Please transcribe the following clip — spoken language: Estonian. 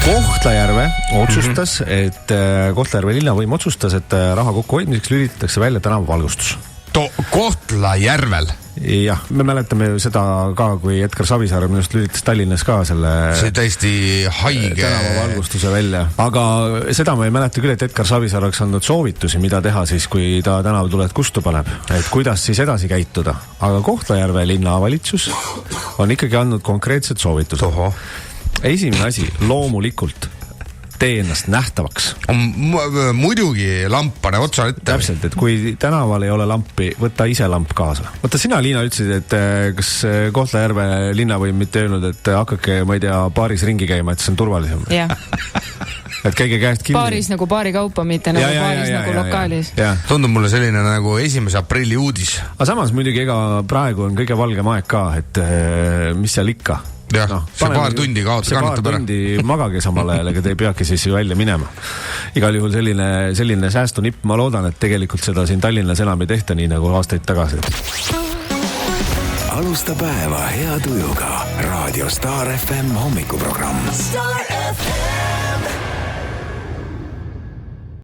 Kohtla-Järve otsustas, et Kohtla-Järve linnavõim otsustas, et raha kokkuhoidmiseks lülitatakse välja tänavavalgustus. Kohtla-Järvel? Jah, me mäletame seda ka, kui Edgar Savisaar minust lülitas Tallinnas ka selle see täiesti haige tänavavalgustuse välja. Aga seda ma ei mäleta küll, et Edgar Savisaar oleks andnud soovitusi, mida teha siis, kui ta tänavatulet kustu paneb. Et kuidas siis edasi käituda. Aga Kohtla-Järve linnavalitsus on ikkagi andnud konkreetsed soovitused. Oho. Esimene asi, loomulikult tee ennast nähtavaks. Muidugi lamp pane otsa ette. Täpselt, et kui tänaval ei ole lampi, võta ise lamp kaasa. Võta sina, Liina, ütlesid, et kas Kohtla-Järve linnavõim mitte öelnud, et hakake, ma ei tea, baaris ringi käima, et see on turvalisem. Jah. Et käige käest kinni. Baaris nagu baari kaupa, mitte nagu baaris nagu lokaalis. Tundub mulle selline nagu 1. aprilli uudis. Aga samas muidugi praegu on kõige valgem aeg ka, et mis seal ikka. Jah, see paar tundi kaotab ära. Tundi magage samal ajal, ega te ei peagi siis välja minema. Igal juhul selline säästunipp, ma loodan, et tegelikult seda siin Tallinnas enam ei tehta nii nagu aastaid tagasi. Alusta päeva hea tujuga. Radio Star FM hommikuprogramm. Star FM.